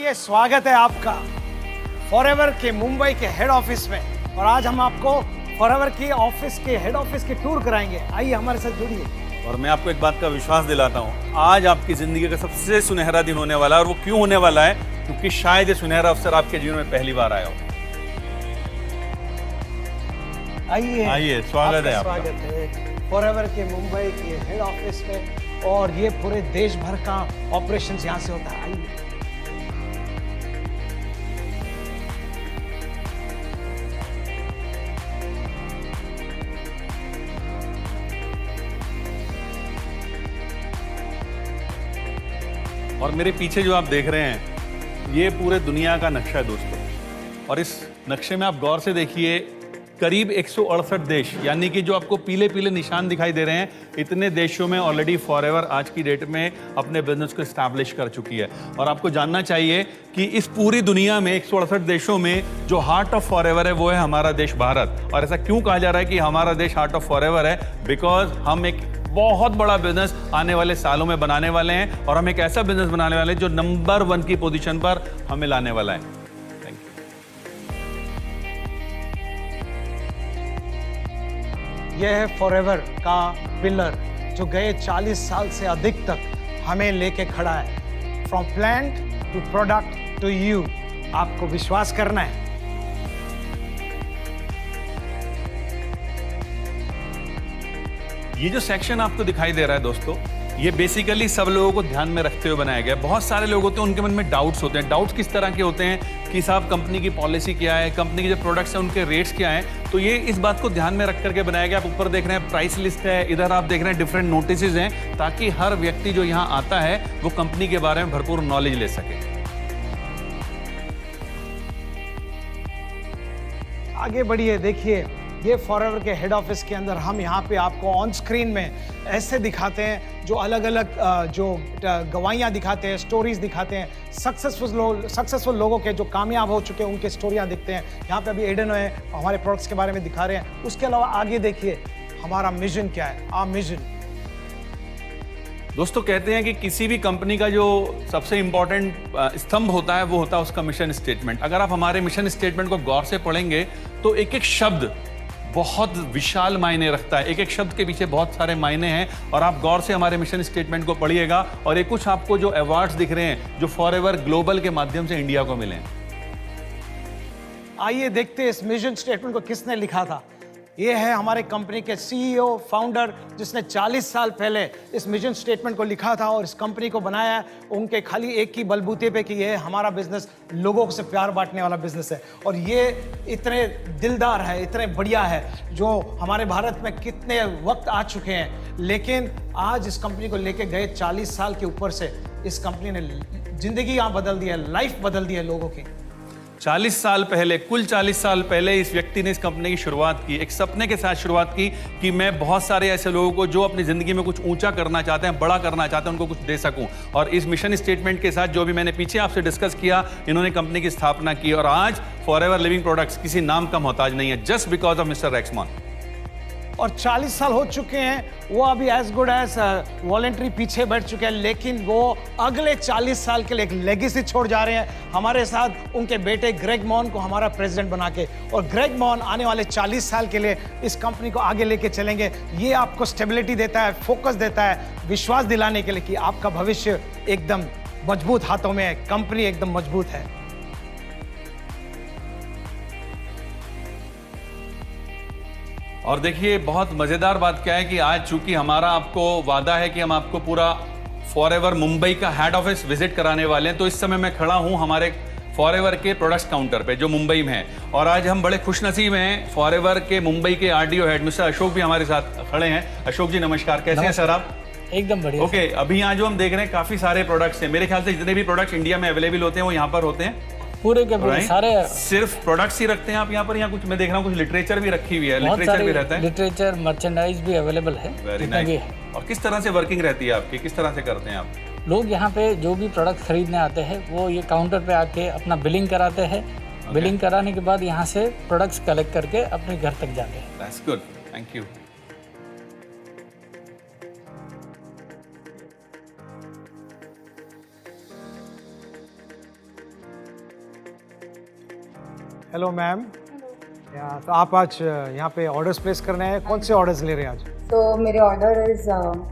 आइए, स्वागत है आपका फॉरएवर के मुंबई के हेड ऑफिस में। और आज हम आपको फॉरएवर की ऑफिस के हेड ऑफिस की टूर कराएंगे। आइए हमारे साथ जुड़िए। और मैं आपको एक बात का विश्वास दिलाता हूँ, आज आपकी जिंदगी का सबसे सुनहरा दिन होने वाला है। और वो क्यों होने वाला है? क्योंकि शायद ये सुनहरा अवसर आपके जीवन में पहली बार आया हो। आइए आइए, स्वागत है आपका। स्वागत है फॉरएवर के मुंबई के हेड ऑफिस में। और ये पूरे देश भर का ऑपरेशन यहाँ से होता है। आइए। और मेरे पीछे जो आप देख रहे हैं, ये पूरे दुनिया का नक्शा है दोस्तों। और इस नक्शे में आप गौर से देखिए, करीब 168 देश, यानी कि जो आपको पीले पीले निशान दिखाई दे रहे हैं, इतने देशों में ऑलरेडी फॉरएवर आज की डेट में अपने बिजनेस को एस्टैब्लिश कर चुकी है। और आपको जानना चाहिए कि इस पूरी दुनिया में 168 देशों में जो हार्ट ऑफ फॉरएवर है वो है हमारा देश भारत। और ऐसा क्यों कहा जा रहा है कि हमारा देश हार्ट ऑफ फॉरएवर है? बिकॉज हम एक बहुत बड़ा बिजनेस आने वाले सालों में बनाने वाले हैं। और हम एक ऐसा बिजनेस बनाने वाले हैं जो नंबर 1 की पोजीशन पर हमें लाने वाला है। Thank you. यह है फॉरएवर का पिलर जो गए 40 साल से अधिक तक हमें लेके खड़ा है। From plant to product to you. आपको विश्वास करना है। ये जो सेक्शन आपको दिखाई दे रहा है दोस्तों, ये बेसिकली सब लोगों को ध्यान में रखते हुए बनाया गया है। बहुत सारे लोग होते हैं, उनके मन में डाउट्स होते हैं। डाउट्स किस तरह के होते हैं कि साहब कंपनी की पॉलिसी क्या है, कंपनी के जो प्रोडक्ट्स हैं उनके रेट्स क्या हैं। तो ये इस बात को ध्यान में रख करके बनाया गया। आप ऊपर देख रहे हैं प्राइस लिस्ट है, इधर आप देख रहे हैं डिफरेंट नोटिस हैं, ताकि हर व्यक्ति जो यहाँ आता है वो कंपनी के बारे में भरपूर नॉलेज ले सके। आगे बढ़िए। देखिए, ये फॉरएवर के हेड ऑफिस के अंदर हम यहाँ पे आपको ऑन स्क्रीन में ऐसे दिखाते हैं जो अलग अलग जो गवाहियाँ दिखाते हैं, स्टोरीज दिखाते हैं। सक्सेसफुल लोगों के जो कामयाब हो चुके हैं उनके स्टोरियाँ दिखते हैं। यहाँ पे अभी एडन है, हमारे प्रोडक्ट्स के बारे में दिखा रहे हैं। उसके अलावा आगे देखिए हमारा मिशन क्या है। आवर मिशन दोस्तों, कहते हैं कि किसी भी कंपनी का जो सबसे इंपॉर्टेंट स्तंभ होता है वो होता है उसका मिशन स्टेटमेंट। अगर आप हमारे मिशन स्टेटमेंट को गौर से पढ़ेंगे तो एक एक शब्द बहुत विशाल मायने रखता है। एक एक शब्द के पीछे बहुत सारे मायने हैं। और आप गौर से हमारे मिशन स्टेटमेंट को पढ़िएगा। और ये कुछ आपको जो अवार्ड्स दिख रहे हैं जो फॉरएवर ग्लोबल के माध्यम से इंडिया को मिले हैं। आइए देखते हैं इस मिशन स्टेटमेंट को किसने लिखा था। ये है हमारे कंपनी के सीईओ फाउंडर, जिसने 40 साल पहले इस मिशन स्टेटमेंट को लिखा था और इस कंपनी को बनाया। उनके खाली एक ही बलबूते पे कि ये हमारा बिजनेस लोगों से प्यार बांटने वाला बिजनेस है। और ये इतने दिलदार है, इतने बढ़िया है, जो हमारे भारत में कितने वक्त आ चुके हैं, लेकिन आज इस कंपनी को लेके गए 40 साल के ऊपर से इस कंपनी ने जिंदगी यहाँ बदल दी है, लाइफ बदल दी है लोगों की। 40 साल पहले, कुल 40 साल पहले इस व्यक्ति ने इस कंपनी की शुरुआत की, एक सपने के साथ शुरुआत की कि मैं बहुत सारे ऐसे लोगों को जो अपनी जिंदगी में कुछ ऊंचा करना चाहते हैं, बड़ा करना चाहते हैं, उनको कुछ दे सकूं। और इस मिशन स्टेटमेंट के साथ जो भी मैंने पीछे आपसे डिस्कस किया, इन्होंने कंपनी की स्थापना की। और आज फॉरएवर लिविंग प्रोडक्ट्स किसी नाम का मोहताज नहीं है, जस्ट बिकॉज ऑफ मिस्टर रेक्समैन। और 40 साल हो चुके हैं, वो अभी एज गुड एज वॉलंटरी पीछे बैठ चुके हैं, लेकिन वो अगले 40 साल के लिए एक लेगेसी छोड़ जा रहे हैं हमारे साथ, उनके बेटे ग्रेग मॉन को हमारा प्रेसिडेंट बना के। और ग्रेग मॉन आने वाले 40 साल के लिए इस कंपनी को आगे लेके चलेंगे। ये आपको स्टेबिलिटी देता है, फोकस देता है, विश्वास दिलाने के लिए कि आपका भविष्य एकदम मजबूत हाथों में है, कंपनी एकदम मजबूत है। और देखिए, बहुत मजेदार बात क्या है कि आज चूंकि हमारा आपको वादा है कि हम आपको पूरा फॉरएवर मुंबई का हेड ऑफिस विजिट कराने वाले हैं, तो इस समय मैं खड़ा हूं हमारे फॉरएवर के प्रोडक्ट्स काउंटर पे जो मुंबई में है। और आज हम बड़े खुशनसीब हैं, फॉरएवर के मुंबई के आरडीओ हेड मिस्टर अशोक भी हमारे साथ खड़े हैं। अशोक जी नमस्कार, कैसे हैं सर आप? एकदम बढ़िया। ओके, अभी यहाँ जो हम देख रहे हैं काफी सारे प्रोडक्ट्स हैं। मेरे ख्याल से जितने भी प्रोडक्ट्स इंडिया में अवेलेबल होते हैं वो यहाँ पर होते हैं। पूरे के पूरे सारे। सिर्फ प्रोडक्ट्स ही रखते हैं आप यहाँ पर, या कुछ मैं देख रहा हूँ कुछ लिटरेचर भी रखी हुई है? लिटरेचर भी रहता है, लिटरेचर मर्चेंडाइज भी अवेलेबल है। Very nice. और किस तरह से वर्किंग रहती है आपकी, किस तरह से करते हैं आप? लोग यहाँ पे जो भी प्रोडक्ट खरीदने आते हैं वो ये काउंटर पे आके अपना बिलिंग कराते हैं। बिलिंग कराने के बाद यहाँ से प्रोडक्ट्स कलेक्ट करके अपने घर तक जाते हैं। That's good, thank you. Hello ma'am. तो आप आज यहाँ पे ऑर्डर्स प्लेस करने हैं, कौन से ऑर्डर्स ले रहे हैं आज? तो मेरे ऑर्डर इज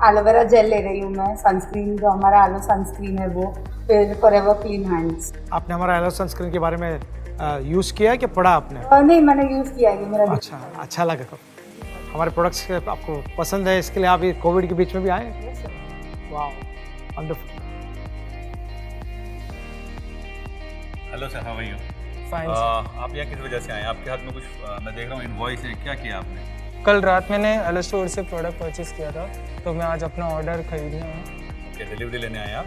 एलोवेरा जेल ले रही हूँ मैं, सनस्क्रीन जो हमारा एलो सनस्क्रीन है वो, फिर फॉरएवर क्लीन हैंड्स। आपने हमारा एलो सनस्क्रीन के बारे में यूज़ किया है कि पढ़ा आपने? नहीं, मैंने यूज़ किया है, ये मेरा अच्छा लगा। तो हमारे प्रोडक्ट्स आपको पसंद है, इसके लिए आप ये कोविड के बीच में भी आए? वाह, wonderful. Hello sir, how are you? Fine. आप यहाँ किस वजह से आए? आपके हाथ में कुछ मैं देख रहा हूँ इनवॉइस है, क्या किया आपने? कल रात मैंने एलो स्टोर से प्रोडक्ट परचेज किया था, तो मैं आज अपना ऑर्डर खरीदने आया। ओके, डिलीवरी लेने आए आप।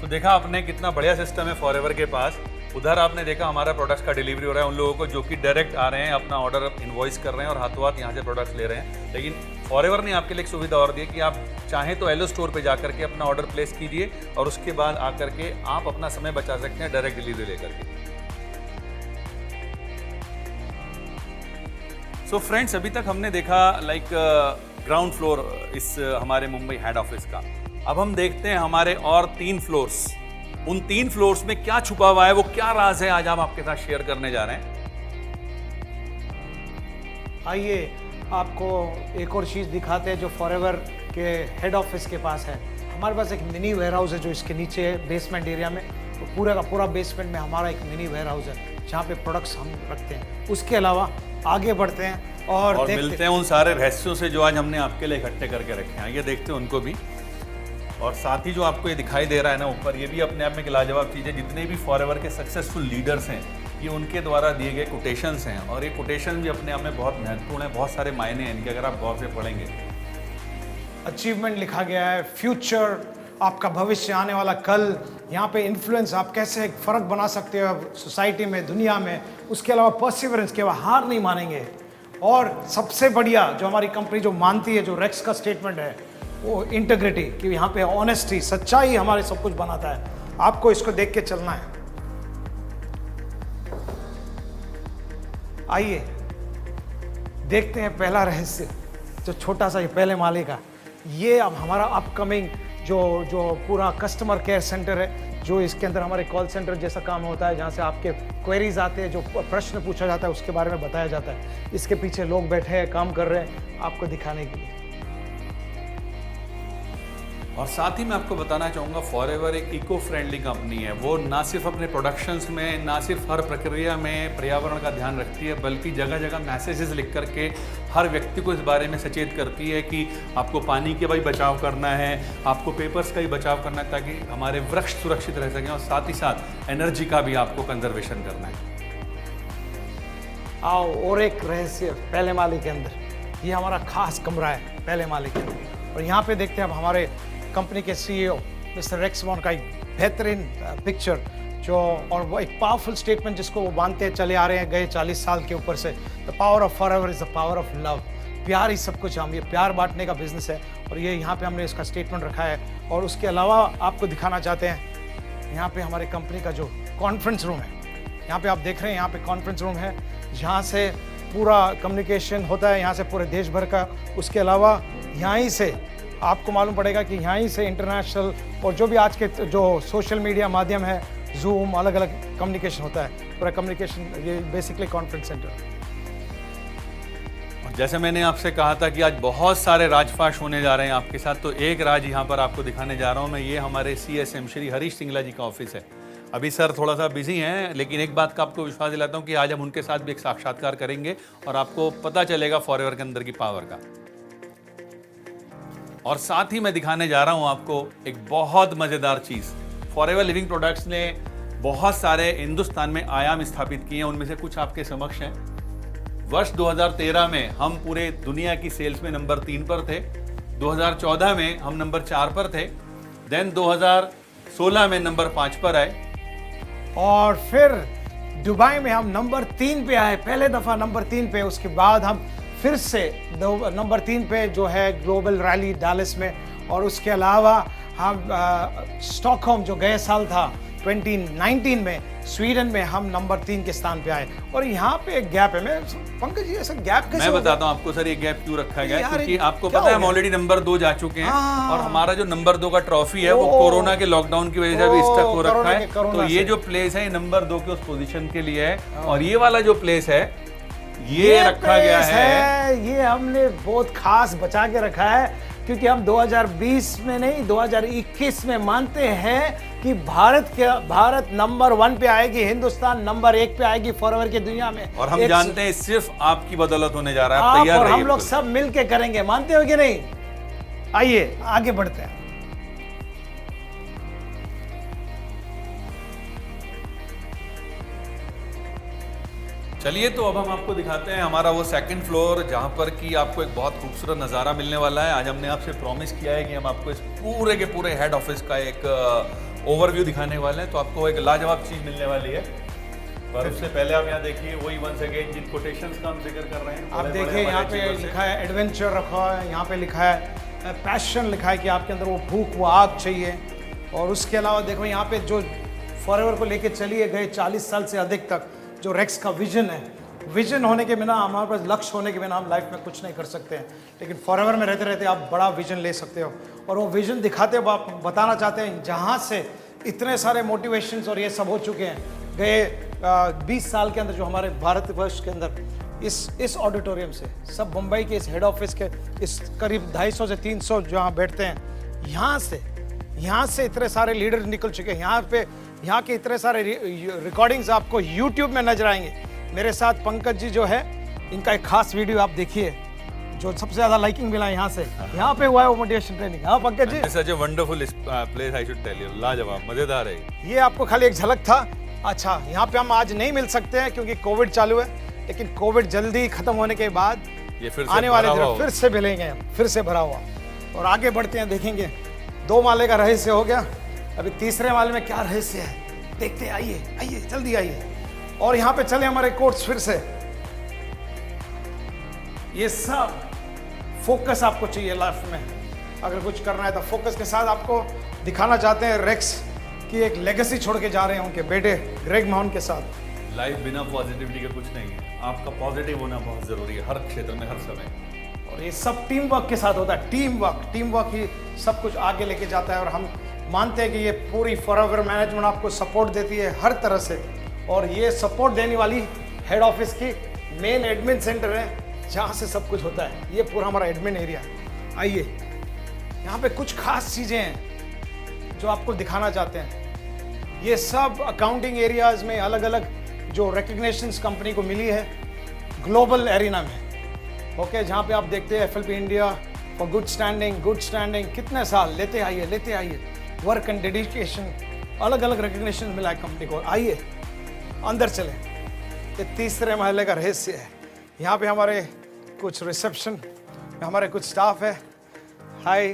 तो देखा आपने कितना बढ़िया सिस्टम है फॉरएवर के पास। उधर आपने देखा हमारा प्रोडक्ट्स का डिलीवरी हो रहा है उन लोगों को जो कि डायरेक्ट आ रहे हैं, अपना ऑर्डर इनवॉइस कर रहे हैं और हाथों हाथ यहाँ से प्रोडक्ट्स ले रहे हैं। लेकिन फॉरएवर ने आपके लिए एक सुविधा और दी है कि आप चाहें तो एलो स्टोर पे जाकर के अपना ऑर्डर प्लेस कीजिए और उसके बाद आकर के आप अपना समय बचा सकते हैं डायरेक्ट डिलीवरी लेकर के। सो फ्रेंड्स, अभी तक हमने देखा लाइक ग्राउंड फ्लोर इस हमारे मुंबई हेड ऑफिस का। अब हम देखते हैं हमारे और 3 फ्लोर्स। उन 3 फ्लोर्स में क्या छुपा हुआ है, वो क्या राज है, आज हम आपके साथ शेयर करने जा रहे हैं। आइए आपको एक और चीज़ दिखाते हैं जो फॉरएवर के हेड ऑफिस के पास है। हमारे पास एक मिनी वेयर हाउस है जो इसके नीचे है बेसमेंट एरिया में। तो पूरा का पूरा बेसमेंट में हमारा एक मिनी वेयर हाउस है जहाँ पे प्रोडक्ट्स हम रखते हैं। उसके अलावा आगे बढ़ते हैं और मिलते हैं उन सारे रहस्यों से जो आज हमने आपके लिए इकट्ठे करके रखे हैं। ये देखते हैं उनको भी। और साथ ही जो आपको ये दिखाई दे रहा है ना ऊपर, ये भी अपने आप में एक लाजवाब चीज़ है। जितने भी फॉरएवर के सक्सेसफुल लीडर्स हैं, ये उनके द्वारा दिए गए कोटेशंस हैं और ये कोटेशन भी अपने आप में बहुत महत्वपूर्ण है। बहुत सारे मायने हैं इनके, अगर आप गौर से पढ़ेंगे। अचीवमेंट लिखा गया है, फ्यूचर, आपका भविष्य, आने वाला कल, यहाँ पे इन्फ्लुएंस, आप कैसे एक फ़र्क बना सकते हो सोसाइटी में, दुनिया में। उसके अलावा परसिवरेंस, के हार नहीं मानेंगे। और सबसे बढ़िया जो हमारी कंपनी जो मानती है, जो रेक्स का स्टेटमेंट है, वो इंटीग्रिटी, कि यहाँ पे ऑनेस्टी, सच्चाई हमारे सब कुछ बनाता है। आपको इसको देख के चलना है। आइए देखते हैं पहला रहस्य, जो छोटा सा, ये पहले माले का। ये अब हमारा अपकमिंग जो पूरा कस्टमर केयर सेंटर है, जो इसके अंदर हमारे कॉल सेंटर जैसा काम होता है, जहाँ से आपके क्वेरीज आते हैं, जो प्रश्न पूछा जाता है उसके बारे में बताया जाता है। इसके पीछे लोग बैठे हैं, काम कर रहे हैं आपको दिखाने के लिए। और साथ ही मैं आपको बताना चाहूँगा, फॉरएवर एक इको फ्रेंडली कंपनी है। वो ना सिर्फ अपने प्रोडक्शंस में, ना सिर्फ हर प्रक्रिया में पर्यावरण का ध्यान रखती है, बल्कि जगह जगह मैसेजेस लिख करके हर व्यक्ति को इस बारे में सचेत करती है कि आपको पानी के भी बचाव करना है, आपको पेपर्स का भी बचाव करना है, ताकि हमारे वृक्ष सुरक्षित रह सकें, और साथ ही साथ एनर्जी का भी आपको कंजर्वेशन करना है। आओ और एक रहस्य पहले माले के अंदर। ये हमारा खास कमरा है पहले माले के अंदर, और यहाँ पे देखते हैं अब हमारे कंपनी के सीईओ मिस्टर रेक्स वॉन का एक बेहतरीन पिक्चर, जो और वो एक पावरफुल स्टेटमेंट जिसको वो बांधते चले आ रहे हैं गए 40 साल के ऊपर से। The power of forever is the power of love. प्यार ही सब कुछ, हम ये प्यार बांटने का बिजनेस है, और ये यहाँ पे हमने इसका स्टेटमेंट रखा है। और उसके अलावा आपको दिखाना चाहते हैं यहाँ पे हमारे कंपनी का जो कॉन्फ्रेंस रूम है। यहाँ पे आप देख रहे हैं, यहाँ पे कॉन्फ्रेंस रूम है जहाँ से पूरा कम्युनिकेशन होता है, यहाँ से पूरे देश भर का। उसके अलावा यहाँ ही से आपको मालूम पड़ेगा कि यहाँ ही से इंटरनेशनल और जो भी आज के जो सोशल मीडिया माध्यम है, जूम, अलग अलग कम्युनिकेशन होता है। पूरा कम्युनिकेशन, ये बेसिकली कॉन्फ्रेंस सेंटर। जैसे मैंने आपसे कहा था कि आज बहुत सारे राजफाश होने जा रहे हैं आपके साथ, तो एक राज यहाँ पर आपको दिखाने जा रहा हूँ मैं। ये हमारे CSM श्री हरीश सिंगला जी का ऑफिस है। अभी सर थोड़ा सा बिजी हैं, लेकिन एक बात का आपको विश्वास दिलाता हूँ कि आज हम उनके साथ भी एक साक्षात्कार करेंगे और आपको पता चलेगा फॉरएवर के अंदर की पावर का। और साथ ही मैं दिखाने जा रहा हूं आपको एक बहुत मजेदार चीज। फॉरएवर लिविंग प्रोडक्ट्स ने बहुत सारे हिंदुस्तान में आयाम स्थापित किए हैं, उनमें से कुछ आपके समक्ष हैं। वर्ष 2013 में हम पूरे दुनिया की सेल्स में नंबर 3 पर थे। 2014 में हम नंबर 4 पर थे। देन 2016 में नंबर 5 पर आए, और फिर दुबई में हम नंबर 3 पे आए, पहले दफा नंबर 3 पे। उसके बाद हम फिर से नंबर 3 पे जो है ग्लोबल रैली डालस में। और उसके अलावा हम स्टॉकहोम जो गए साल था 2019 में स्वीडन में हम नंबर 3 के स्थान पे आए। और यहाँ पे एक गैप है। मैं पंकज जी ऐसा गैप कैसे मैं हो गया? बताता हूँ आपको सर ये गैप क्यों रखा गया है, यार, क्योंकि आपको क्या पता है हो हम गया? ऑलरेडी नंबर 2 जा चुके हैं हाँ। और हमारा जो नंबर 2 का ट्रॉफी है वो ओ। कोरोना के लॉकडाउन की वजह से अभी स्टक हो रखा है। कोरोना तो ये से। जो प्लेस है ये नंबर 2 के उस पोजीशन के लिए है और ये वाला जो प्लेस है ये रखा गया प्लेस है। ये हमने बहुत खास बचा के रखा है क्योंकि हम 2020 में नहीं 2021 में मानते हैं कि भारत नंबर 1 पे आएगी, हिंदुस्तान नंबर 1 पे आएगी फॉरएवर की दुनिया में। और हम जानते हैं सिर्फ आपकी बदौलत होने जा रहा है। आप आप तैयार और रहिए हम लोग बिल्कुल। सब मिलके करेंगे, मानते हो कि नहीं? आइए आगे बढ़ते हैं। चलिए तो अब हम आपको दिखाते हैं हमारा वो सेकंड फ्लोर जहाँ पर कि आपको एक बहुत खूबसूरत नज़ारा मिलने वाला है। आज हमने आपसे प्रॉमिस किया है कि हम आपको इस पूरे के पूरे हेड ऑफिस का एक ओवरव्यू दिखाने वाले हैं, तो आपको एक लाजवाब चीज़ मिलने वाली है। पर उससे पहले आप यहाँ देखिए वही वंस अगेन जिन कोटेशंस का हम जिक्र कर रहे हैं। आप देखिए यहाँ पे लिखा है एडवेंचर रखा है, यहाँ पे लिखा है पैशन लिखा है कि आपके अंदर वो भूख वो आग चाहिए। और उसके अलावा देखो यहाँ पे जो फॉरएवर को लेके चलिए गए 40 साल से अधिक तक जो रेक्स का विजन है, विजन होने के बिना, हमारे पास लक्ष्य होने के बिना हम लाइफ में कुछ नहीं कर सकते हैं, लेकिन फॉरएवर में रहते रहते आप बड़ा विजन ले सकते हो। और वो विजन दिखाते हुए आप बताना चाहते हैं जहाँ से इतने सारे मोटिवेशंस और ये सब हो चुके हैं गए 20 साल के अंदर, जो हमारे भारतवर्ष के अंदर इस ऑडिटोरियम से सब मुंबई के इस हेड ऑफिस के इस करीब 250 से 300 जहाँ बैठते हैं, यहाँ से इतने सारे लीडर निकल चुके हैं। यहाँ के इतने सारे रिकॉर्डिंग्स आपको YouTube में नजर आएंगे। मेरे साथ पंकज जी जो है, इनका एक खास वीडियो आप देखिए जो सबसे ज्यादा लाइकिंग मिला यहाँ से। यहाँ पे हुआ है वो मोटिवेशन ट्रेनिंग। हाँ Pankaj ji, such a wonderful place I should tell you, लाजवाब, मजेदार है। ये आपको खाली एक झलक था। अच्छा, यहाँ पे हम आज नहीं मिल सकते हैं क्योंकि कोविड चालू है, लेकिन कोविड जल्दी खत्म होने के बाद ये फिर से आने वाले भरा दिनों हुआ फिर से मिलेंगे, फिर से भरा हुआ। और आगे बढ़ते हैं, देखेंगे 2 माले का रहस्य हो गया, अभी तीसरे माले में क्या रहस्य है देखते हैं। आइए जल्दी आइए। और यहाँ पे चले हमारे कोर्स फिर से। ये सब फोकस आपको चाहिए लाइफ में, अगर कुछ करना है तो फोकस के साथ आपको दिखाना चाहते हैं रेक्स की एक लेगेसी छोड़ के जा रहे हैं उनके बेटे ग्रेग महान के साथ। लाइफ बिना पॉजिटिविटी के कुछ नहीं है, आपका पॉजिटिव होना बहुत जरूरी है हर क्षेत्र में, हर समय। और ये सब टीम वर्क के साथ होता है। टीम वर्क ही सब कुछ आगे लेके जाता है। और हम मानते हैं कि ये पूरी फॉरएवर मैनेजमेंट आपको सपोर्ट देती है हर तरह से। और ये सपोर्ट देने वाली हेड ऑफिस की मेन एडमिन सेंटर है जहाँ से सब कुछ होता है। ये पूरा हमारा एडमिन एरिया है। आइए, यहाँ पे कुछ खास चीज़ें हैं जो आपको दिखाना चाहते हैं। ये सब अकाउंटिंग एरियाज में अलग अलग जो रिकग्निशंस कंपनी को मिली है ग्लोबल एरिना में। ओके, जहाँ पे आप देखते हैं FLP India for good standing कितने साल लेते आइए वर्क एंड डेडिकेशन, अलग अलग रिकग्निशन मिला है कंपनी को। आइए अंदर चले। ये तीसरे महले का रहस्य है। यहाँ पे हमारे कुछ रिसेप्शन, हमारे कुछ स्टाफ है। हाय।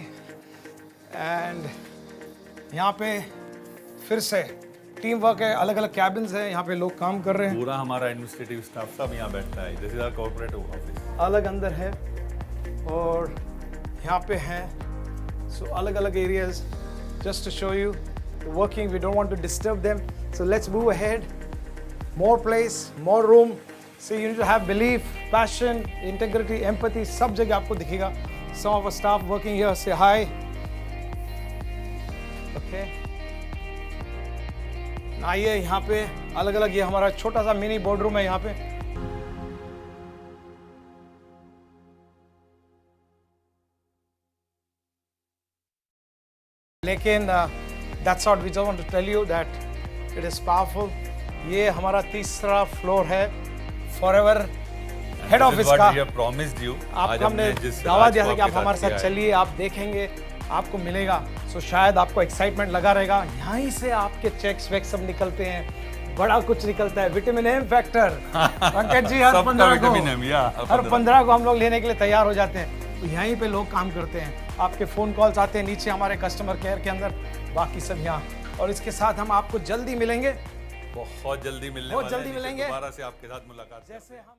एंड यहाँ पे फिर से टीम वर्क है, अलग अलग कैबिन्स हैं, यहाँ पे लोग काम कर रहे हैं। पूरा हमारा एडमिनिस्ट्रेटिव स्टाफ सब यहाँ बैठता है। This is our corporate office. अलग अंदर है और यहाँ पे हैं सो अलग अलग areas. Just to show you working, we don't want to disturb them, so let's move ahead. More place, more room. So you need to have belief, passion, integrity, empathy, सब जगह आपको दिखेगा। Some of staff working here से hi. Okay, आइए यहाँ पे अलग अलग, ये हमारा छोटा सा मिनी बोर्ड रूम है यहाँ पे। लेकिन that's what we just want to tell you that it is powerful. ये हमारा तीसरा फ्लोर है फॉरएवर हेड ऑफिस का। आपको हमने दावा दिया था कि आप हमारे साथ चलिए, आप देखेंगे, आपको मिलेगा। सो शायद आपको एक्साइटमेंट लगा रहेगा। यहीं से आपके चेक्स वेक्स सब निकलते हैं, बड़ा कुछ निकलता है। Vitamin M factor Pankaj ji हर 15 को हम लोग लेने के लिए तैयार हो जाते हैं। तो यहीं पे लोग काम करते हैं। आपके फ़ोन कॉल्स आते हैं नीचे हमारे कस्टमर केयर के अंदर, बाकी सब यहाँ। और इसके साथ हम आपको जल्दी मिलेंगे, बहुत जल्दी मिलेंगे, बहुत जल्दी मिलेंगे। दोबारा से आपके साथ मुलाकात। जैसे हम